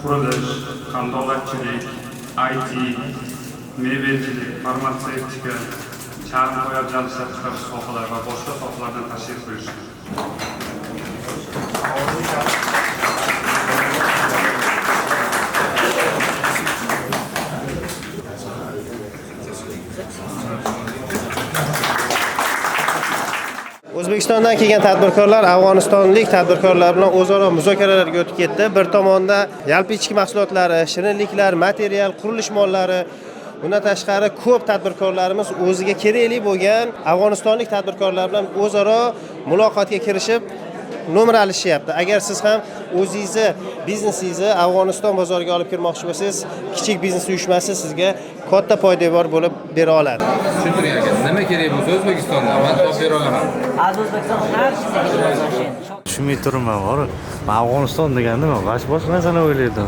qurilish, qandolatchilik, IT, mebelchilik, farmatsevtika, charm poyabzal ishlab chiqarish sohalari va boshqa sohalardan tashrif buyurishdi. O'zbekistondan kelgan tadbirkorlar Afg'onistonlik tadbirkorlar bilan o'zaro muzokaralarga o'tib ketdi. Bir tomonda yalpi ichki mahsulotlari, shirinliklar, material, qurilish mollari, bundan tashqari ko'p tadbirkorlarimiz o'ziga kerakli bo'lgan afg'onistonlik tadbirkorlar bilan o'zaro muloqotga kirishib nomer alishyapti. Agar siz ham o'zingizni biznesingizni Afg'oniston bozoriga olib kirmoqchi bo'lsangiz, kichik biznes uyushmasi sizga katta poydevor bo'lib bera oladi. Tushuntiring aka, nima kerak bo'lsa O'zbekistonda men topib bera olaman. Tushunmay turibman, bor. Men Afg'oniston degan nima? Boshqa narsani o'ylaydim.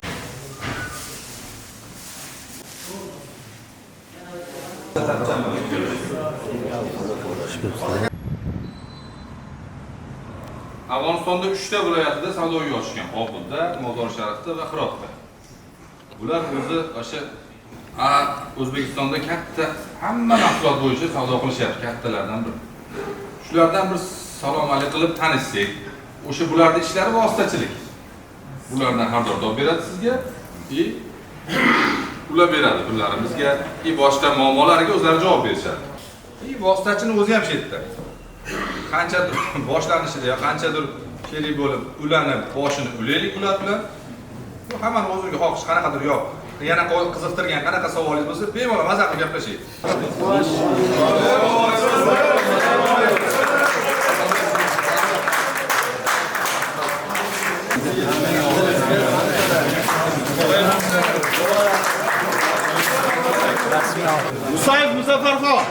Afg'onistonda 3 ta viloyatida savdo uyi ochgan. Qobulda, Mozor Sharifda va Hirotda. Bular o'zi o'sha O'zbekistonda katta hamma mahsulot bo'yicha savdo qilishyapti, kattalardan biri. Shulardan bir salom alaykum qilib tanishsak, o'sha bularning ishlari vositachilik. Bulardan xabardor beradi sizga, ular beradi pullarimizga, boshqa muammolarga o'zlari javob berishadi. Vositachini o'zi ham chetda. Qanchadir boshlanishida yo qanchadir kerak bo'lib, ularni boshini ulaylik ular bilan. Bu hamma o'ziga xohish qanaqadir yo'q. Yana qiziqtirgan qanaqa savolingiz bo'lsa, bemalol maza qilib gaplashing. Musayev Muzaffarxon.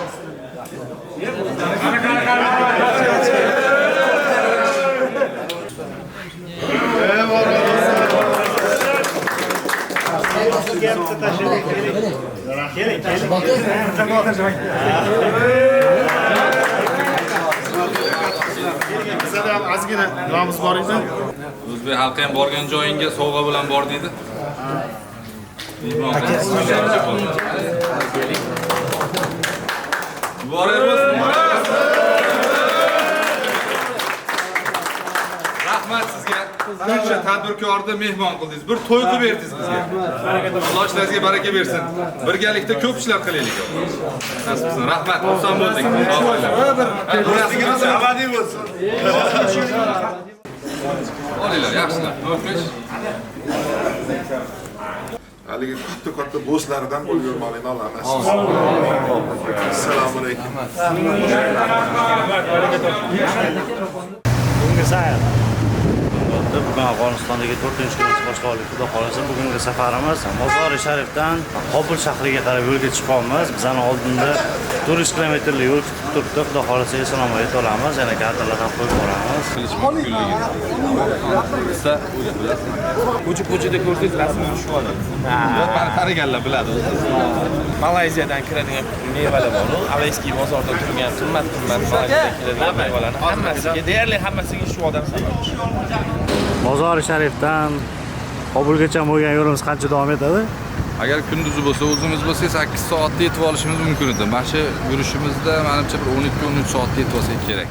Bizda ham ozgina nimamiz bor edi. O'zbek xalqi ham borgan joyinga sovg'a bilan bor deydi. Rahmat sizga. Shuncha tadbirkorni mehmon qildingiz. Bir to'y qilib berdingiz bizga. Alloh ishlaringizga baraka bersin. Birgalikda ko'p ishlar qilaylik. Nasibsin. Rahmat. Xursand bo'ldik. Abadiy bo'lsin. Olinglar, yaxshilar. O'tmish. Haligi katta bo'stlaridan bo'lgan malini olamiz. Assalomu alaykum. Bunga sayr. Bugun Afg'onistondagi 4-kunlik boshqaruvlik xudo xolasa bugungi safarimiz Mozori Sharifdan Qobul shahriga qarab yo'lga chiqamiz. Bizning oldinda 400 kilometrlik yo'l kutib turibdi. Xudo xolasa eson-omon yetib olamiz. Yana kadrlardan qo'yib boramiz. Bizda ko'cha-ko'chada ko'rsangiz rasmni tushib oladi. Qaraganlar biladi. Malayziyadan kiradigan mevalar bor. Alayskiy bozorda turgan qimmat-qimmat Malayziyadan keladigan mevalarni hammasiga, deyarli hammasiga shu odam sabab. Mozori Sharifdan Qobulgacha bo'lgan yo'limiz qancha davom etadi? Agar kunduzi bo'lsa, o'zimiz bo'lsa 8 soatda yetib olishimiz mumkin edi. Mana shu yurishimizda menimcha bir 12-13 soatda yetib olsak kerak.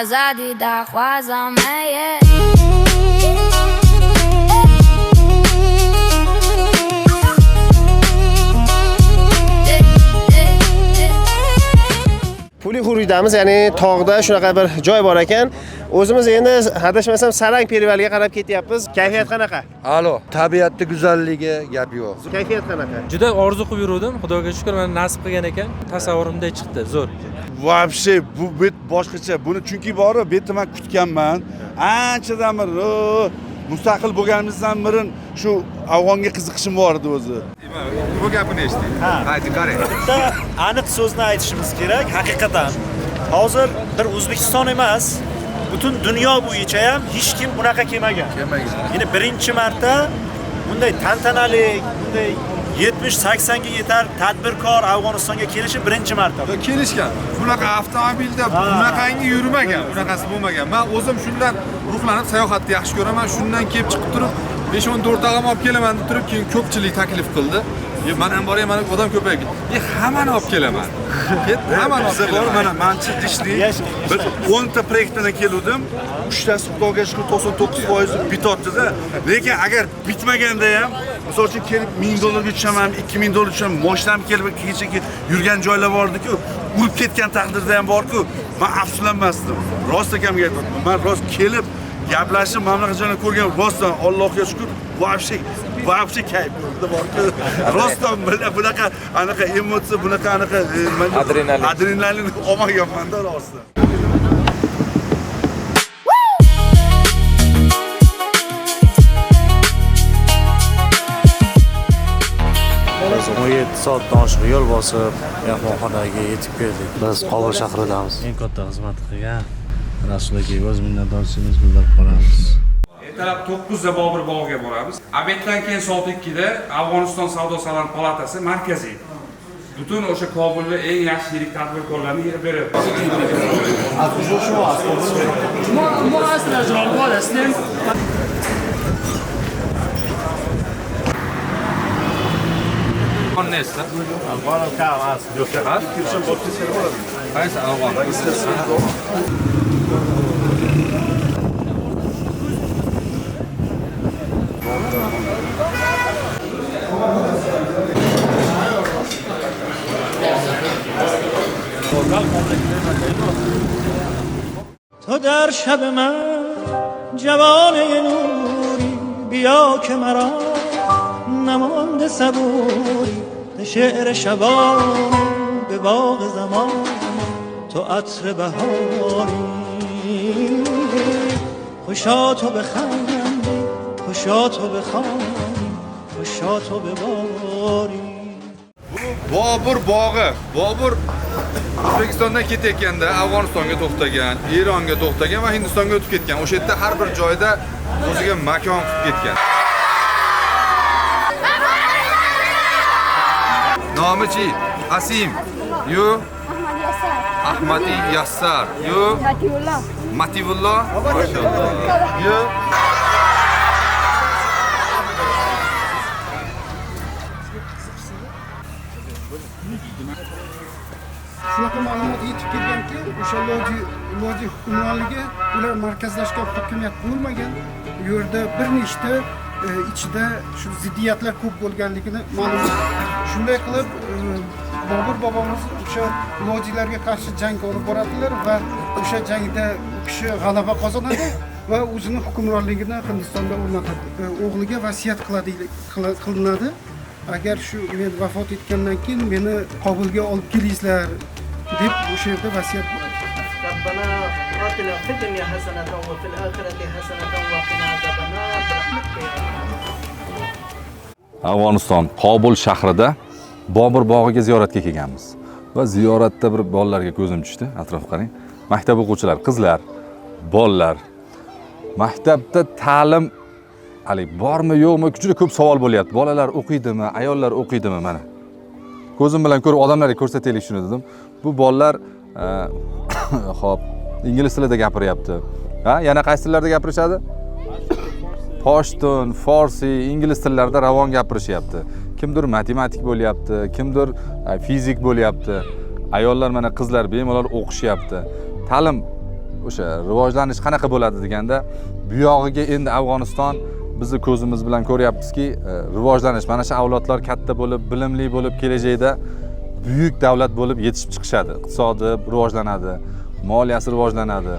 Azadi da khwazam hai Puli Xurujdamiz, ya'ni tog'da shunaqa bir joy bor ekan. O'zimiz endi adashmasam Sarang perivaliga qarab ketyapmiz. Kayfiyat qanaqa? Alo, tabiatning go'zalligi gap yo'q. Kayfiyat qanaqa? Juda orzu qilib yurdim. Xudoga shukr, men nasib qilgan ekan. Tasavvurimday chiqdi, zo'r. Вообще bu bet boshqacha. Buni chunki bori betni men kutganman. Anchadan beri mustaqil bo'lganimizdan beri shu Afg'onga qiziqishim bor edi o'zi. Bu gapini eshiting. Qayta qarang. Bitta aniq so'zni aytishimiz kerak. Haqiqatan hozir bir O'zbekiston emas, butun dunyo bo'yicha ham hech kim bunaqa kelmagan. Ya'ni birinchi marta bunday tantanali, bunday 70-80 ga yetar tadbirkor Afg'onistonga kelishi birinchi marta. Kelishgan. Bunaqa avtomobilda bunaqangi yurmagan, bunaqasi bo'lmagan. Men o'zim shundan ruhlanib sayohatni yaxshi ko'raman. Shundan kelib chiqib turib 5-14 tag'am olib kelaman deb turib, keyin ko'pchilik taklif qildi. Men ham boray, mana odam ko'payib ketdi. Hammani olib kelaman. Hammani olib kelaman. Mana manchi dishli bir 10 ta proyektdan keldim. 3 tasi Xudoga shukr 99% bitotdi-da. Lekin agar bitmaganda ham, misol uchun kelib $1000 tushaman, $2000 tushaman, mashinam kelib kecha yurgan joylar bordi-ku, urib ketgan taqdirda ham bor-ku, men afsuslanmasdim. Rost ekamga aytdim. Men rost kelib gaplashib mamlakat joyini ko'rgan rostdan Allohga shukr, вообще kayf borku. Rostdan bunaqa anaqa emotsiya, bunaqa anaqa adrenalin olmaganman-da rostdan. Biz 17 soatdan oshiq yo'l bosib, mehmonxonaga yetib keldik. Biz Qobul shahridamiz. Eng katta xizmat qilgan Rasulga o'z minnatdorchiligimizni bildirib qolamiz. Ertalab 9 da Bobur bog'iga boramiz. Obeddan keyin soat 2 da Afg'oniston Savdo-sanoat palatasi markaziy. Butun o'sha Kobulda eng yaxshi yirik tadbirkorlarni yig'ib beradi. Nesta. Afg'on kamas, yo'q. Kirishim bo'lsa bo'ladi. Qaysi Afg'on? تو در شب من جوانه نوری بیا که مرا نمانده صبوری به شعر شبان به باغ زمان تو عطر بهاری خوشا تو بخندی خوشا تو بخوانی خوشا تو بباری Bobur bog'i. Bobur O'zbekistondan ketayotganda Afg'onistonga to'xtagan, Eronga to'xtagan va Hindistonga o'tib ketgan. O'sha yerda har bir joyda o'ziga makon qilib ketgan. Nomichi Asim, yo Ahmadi Yassar, yo Matibullo, yo shunaqa ma'lumot yetib kelganki, o'sha loji hukmronligi ular markazlashgan hokimiyat bo'lmagan, u yerda bir nechta ichida shu ziddiyatlar ko'p bo'lganligini ma'lum. Shunday qilib Bobur bobomiz o'sha lojilarga qarshi jang olib boradilar va o'sha jangda u kishi g'alaba qozonadi va o'zining hukmronligini Hindistonda o'rnatadi. O'g'liga vasiyat qilinadi. Agar shu men vafot etgandan keyin meni Qobulga olib kelingizlar deb o'sha yerda vasiyat bo'ladi. Rabbana atina fid dunya hasanatan va fil oxirati hasanatan va qina azabannar birahmatika. Afg'oniston Qobul shahrida Bobur bog'iga ziyoratga kelganmiz. Va ziyoratda bir bolalarga ko'zim tushdi. Atrofga qarang. Maktab o'quvchilar, qizlar, bolalar. Maktabda ta'lim bormi, yo'qmi? Juda ko'p savol bo'lyapti. Bolalar o'qiydimi, ayollar o'qiydimi mana. Ko'zim bilan ko'rib odamlarga ko'rsataylik shuni dedim. Bu bolalar xo'p, ingliz tilida gapiryapti. Yana qaysi tillarda gapirishadi? Pashtun, Farsi, ingliz tillarida ravon gapirishyapti. Kimdir matematik bo'lyapti, kimdir fizik bo'lyapti. Ayollar mana qizlar bemalol o'qishyapti. Ta'lim o'sha rivojlanish qanaqa bo'ladi deganda, bu yog'iga endi Afg'oniston bizni ko'zimiz bilan ko'ryapmizki, rivojlanish, mana shu avlodlar katta bo'lib, bilimli bo'lib, kelajakda buyuk davlat bo'lib yetishib chiqishadi. Iqtisodi rivojlanadi, moliyasi rivojlanadi,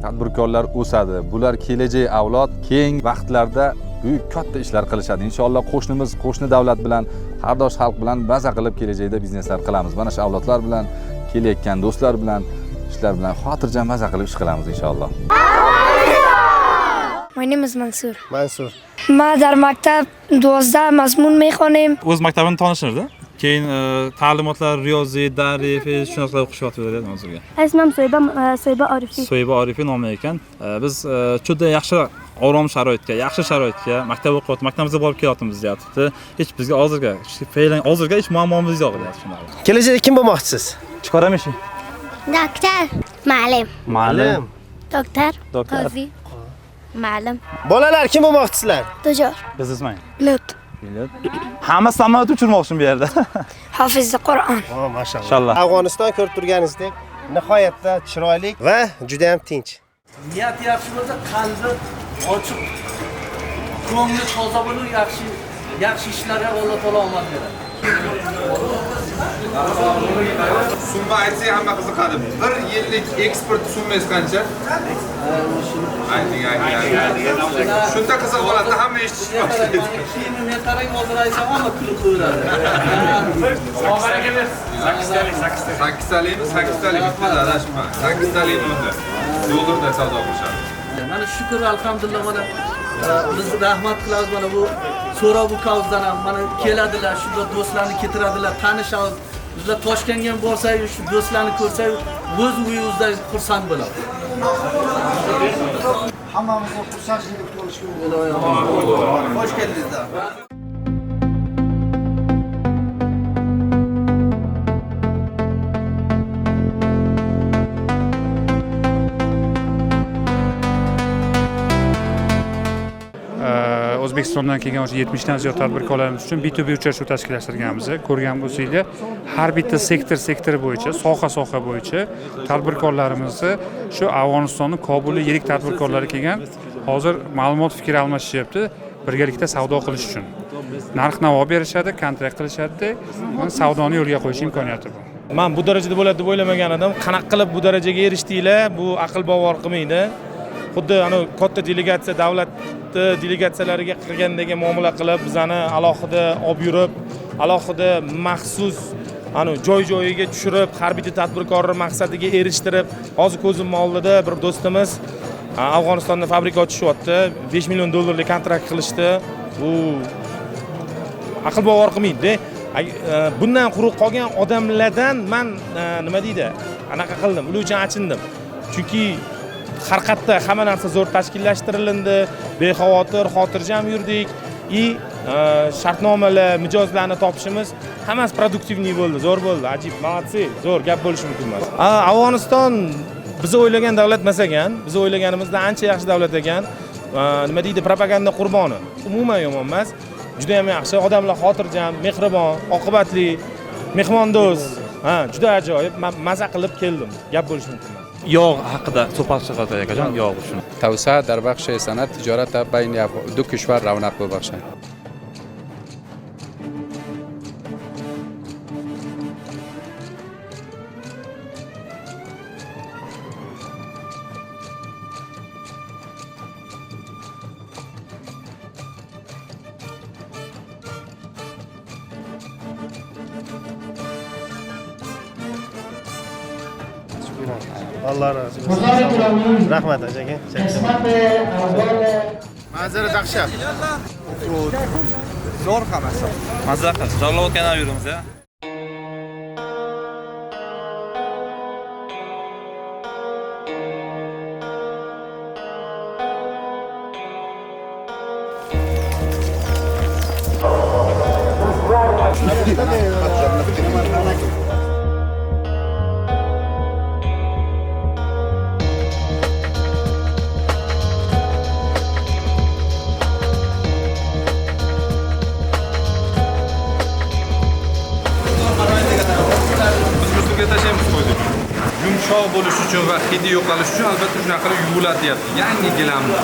tadbirkorlar o'sadi. Bular kelajak avlod, keyingi vaqtlarda buyuk katta ishlar qilishadi. Inshaalloh qo'shni davlat bilan, qardosh xalq bilan baza qilib kelajakda bizneslar qilamiz. Mana shu avlodlar bilan, kelayotgan do'stlar bilan, ishlar bilan xotirjam baza qilib ish qilamiz inshaalloh. My name is Mansur. Mansur. Ma dar maktab 12 mazmun میخوانیم. O'z maktabini tanishtirdi. Keyin ta'limotlar riyoziy, darif, shunaqa o'qishyapti beradi hozirga. Ismim So'yba Orifiy. So'yba Orifiy nomi ekan. Biz juda yaxshi orom sharoitga, yaxshi sharoitga maktab o'qiyapti, maktabimizga borib kelyapmiz deyapti. Hech bizga hozirga hech muammomiz yo'q deyapti shunaqa. Kelajakda kim bo'lmoqchisiz? Chiqaramish. Doktor, ma'lim. Ma'lim. Doktor, Doktor. qozi. Ma'lim. Bolalar kim bo'lmoqchisizlar? Tujor. Biznesmen. Pilot. Hamma samolyot uchirmoqchi bu yerda. Hofizi Qur'on. Mashalloh. Inshaalloh. Afg'oniston ko'rib turganingizdek nihoyatda chiroyli va juda ham tinch. Niyat yaxshi bo'lsa, qalbi ochiq, ko'ngli toza bo'lib, yaxshi ishlarga Alloh taolo omad beradi. Summa aytsak hamma qiziqadi. 1 yillik eksport summangiz qancha? Ayting. Shunda qiziq bo'ladi, hamma eshitishni boshlaydi. Men qarang, hozir aytsam hamma kulib qo'yadi. 8 talik bitta adashma. 8 talik unda. Dollarda savdo qilishadi. Mana shukr, alhamdulillah, mana biz rahmat qilamiz mana bu so'rov bu kavzdan ham mana keladilar, shunda do'stlarni keltiradilar, tanishamiz. Bizlar Toshkentga ham borsak, shu do'stlarni ko'rsak, o'z uyimizda xursand bo'lamiz. Hammamizga xursandchilik bo'lishi kerak. Xo'sh keldingizlar. O'zbekistondan kelgan 70 dan ziyod tadbirkorlarimiz uchun B2B uchrashuv tashkillashtirganmiz. Ko'rgan bo'lsanglar, har bitta sektor bo'yicha, soha bo'yicha tadbirkorlarimizni shu Afg'onistonning Kobulda yirik tadbirkorlari kelgan. Hozir ma'lumot fikr almashishyapti, birgalikda savdo qilish uchun. Narx-navo berishadi, kontrakt qilishadi, savdoni yo'lga qo'yish imkoniyati bor. Men bu darajada bo'ladi deb o'ylamagan edim. Qanaqa qilib bu darajaga erishdinglar? Bu aql bovar qilmaydi. Xuddi ana katta delegatsiya davlat delegatsiyalariga qilgandagi muomala qilib, bizani alohida olib yurib, alohida maxsus joy-joyiga tushirib, har bitta tadbirkorning maqsadiga erishtirib, hozir ko'zimning oldida bir do'stimiz Afg'onistonda fabrika ochishyapti, 5 million dollarlik kontrakt qilishdi. Bu aql bovar qilmaydi. Bundan quruq qolgan odamlardan men nima deydi? Anaqa qildim, ular uchun achindim. Chunki har qayerda hamma narsa zo'r tashkillashtirildi, bexavotir, xotirjam yurdik. Shartnomalar, mijozlarni topishimiz hammasi produktivniy bo'ldi, zo'r bo'ldi, ajib, молодцы, zo'r gap bo'lishi mumkin emas. Afg'oniston biz o'ylagan davlat emas ekan, biz o'ylaganimizdan ancha yaxshi davlat ekan. Nima deydi, propaganda qurboni. Umuman yomon emas. Juda ham yaxshi, odamlar xotirjam, mehribon, oqibatli, mehmondo'st. Juda ajoyib. Men maza qilib keldim. Gap bo'lishi mumkin emas. Yog' haqida suhbat chiqadi akajon, yog' uchun. توسعه در بخش صنعت تجارت بین دو کشور رونق ببخشد. Allah razı olsun. Rahmat akaga. Manzara dahshat. Zo'r hammasi. Mazza qil. Zorlayotgan yurimiz ya. Yumshoq bo'lish uchun va hidi yo'qolish uchun albatta shunaqa qilib yuviladi deyapti. Yangi gilamni.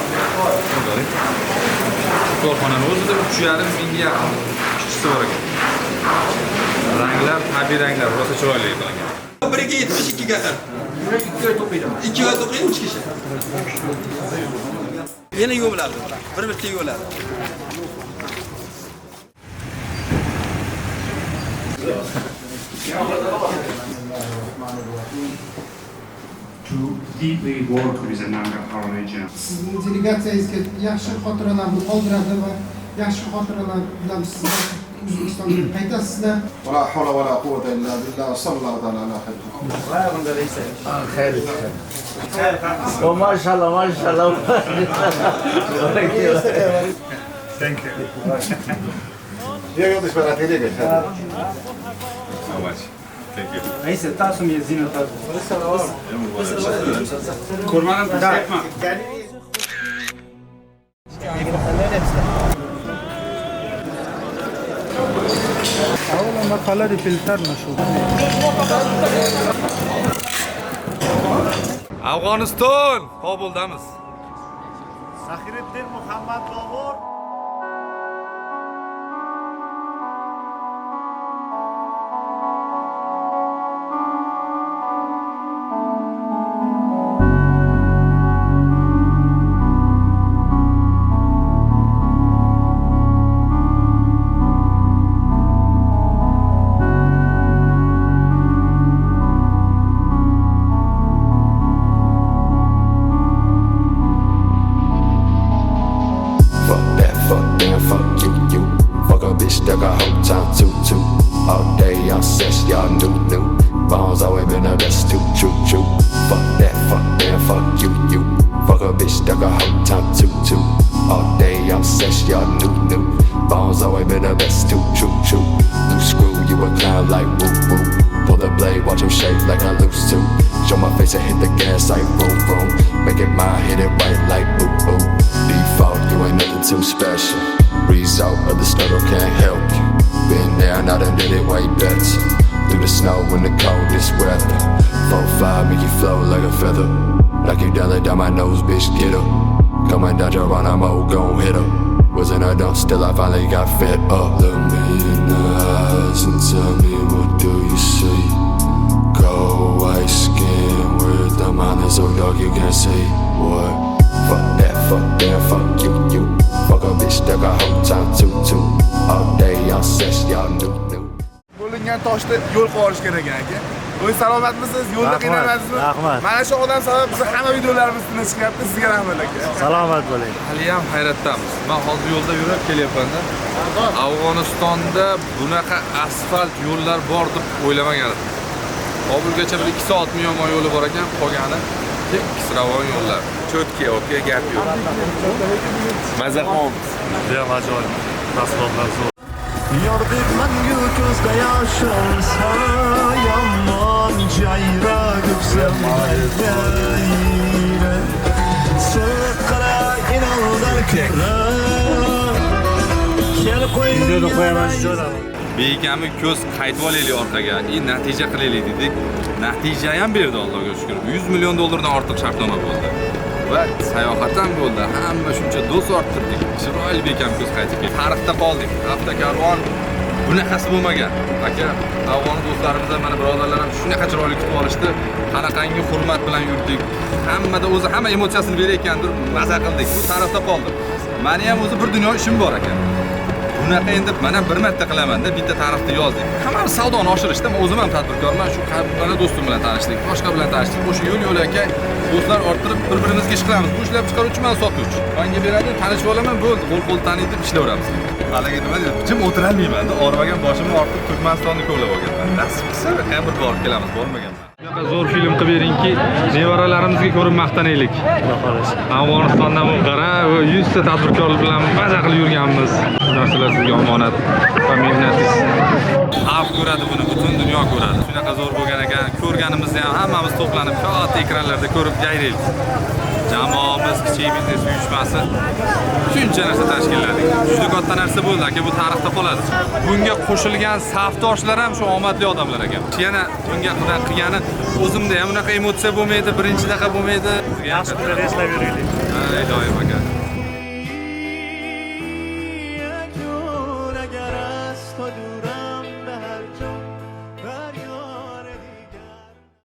Korxonaning o'zida 3,5 mingga yaqin ishchisi bor ekan. Ranglar, tabiiy ranglar, rosa chiroyli qilingan. 1 ga 72 ga qadar. 2 ga to'qiydi. 2 ga to'qiydi 3 kishi. Yana yuviladi. Bir bitta yuviladi. To deeply work with the Nangarhar region. Sizning delegatsiyangizga yaxshi xotiralarni qoldiradi va yaxshi xotiralar bilan sizni O'zbekistonga qaytasizlar. La havla va la quvvata illa billah. Sallallohu alayhi va sallam. Maşallah maşallah. Thank you. Yo después la tele que So much. Thank you. Neyse tasum yazın atar. Kurmanım teşekkür. Avvalo maqolada filtr mashhur. Afg'oniston, Kobuldamiz. Saxireddin Muhammad Bobur. Stuck a whole time too. All day y'all sex, y'all new. Bones always been the best too, true. Fuck that, fuck you. Fuck a bitch, stuck a whole time too. All day y'all sex, y'all new. Bones always been the best too, true. Loose screw, you a clown like woo. Pull the blade, watch him shake like I lose too. Show my face and hit the gas like vroom. Make it mine, hit it right like boo. Default, you ain't nothing too special. Result of the struggle can't help you. Been there, now done did it way better. Through the snow in the coldest weather. 4-5 make you flow like a feather. Like you down my nose, bitch, get up. Coming down your run, I'm old, gon' hit her. Wasn't I dumb, still I finally got fed up. Look me in the eyes and tell me what do you see? Cold white skin with the mind that's so dark you can't see. What? Fuck that, fuck you. Fuck a bitch, stuck a whole time too. All day y'all sex, y'all new. Bo'lingan toshni yo'l qilish kerak ekan. O'y salomatmisiz? Yo'lda qiynalmaysizmi? Rahmat. Mana shu odam sabab biz hamma videolarimiz tinib chiqyapti. Sizga rahmat aka. Salomat bo'ling. Hali ham hayratdamiz. Men hozir yo'lda yurib kelyapman-da. Afg'onistonda bunaqa asfalt yo'llar bor deb o'ylamagan edim. Hozirgacha bir 2 soatmi yomon yo'li bor ekan, qolgani tekis ravon yo'llar. Cho'tki, okey, gap yo'q. Maza qilamiz. Juda ajoyib. Tasvirlar zo'r. Yordib mangu ko'zda yosh olsa yomon jayra ko'ksam mayra so'qara inondan kira kel Videoni qo'yaman jo'ra. Begami ko'z qaytib olaylik orqaga. Natija qilaylik dedik. Natija ham berdi Allohga shukr. $100 million dan ortiq shartnoma bo'ldi. Va sayohat ham bo'ldi. Hamma shuncha do'st orttirdik. Chiroyli bekam ko'z qaytib keldi. Tarixda qoldik. Avtokarvon bunaqasi bo'lmagan. Aka, afg'on do'stlarimiz ham, mana birodarlar ham shunaqa chiroyli kutib olishdi. Qanaqangi hurmat bilan yurdik. Hammada o'zi hamma emotsiyasini berayotgandir, maza qildik. Bu tarixda qoldi. Meni ham o'zi bir dunyo ishim bor ekan. Bunaqa endi men ham bir marta qilaman-da, bitta tarixni yozdik. Hammamiz savdoni oshirishda, men o'zim ham tadbirkorman, shu mana do'stim bilan tanishdik, boshqa bilan tanishdik. O'sha yo'l-yo'lakay do'stlar orttirib bir-birimizga ish qilamiz. Bu ishlab chiqaruvchi, men sotuvchi. Menga beradi, tanishib olaman, bo'ldi, qo'l taniydi, ishlayveramiz. Haliga nima deydi? Jim o'tirolmayman-da, ormagan boshimni ortib Turkmanistonni ko'rlab olganman. Nasib qilsa, ham bir borib kelamiz, bormaganman. Bunaqa zo'r film qilib beringki, nevaralarimizga ko'rib maqtanaylik. Afg'onistondan bu qara, 100 ta tadbirkorlar bilan baza qilib yurganmiz. Narsalar sizga omonat va minnatsiz. Xalq ko'radi buni, butun dunyo ko'radi. Shunaqa zo'r bo'lgan ekan, ko'rganimizda ham hammamiz to'planib katta ekranlarda ko'rib yayraylik. Jamoamiz kichik biznes uyushmasi shuncha narsa tashkilladik. Juda katta narsa bo'ldi aka, bu tarixda qoladi. Bunga qo'shilgan safdoshlar ham shu omadli odamlar ekan. Yana bunga qilgani o'zimda ham unaqa emotsiya bo'lmaydi, birinchi daqiqa bo'lmaydi. Yaxshi qilib eslab yuraylik. Doim aka.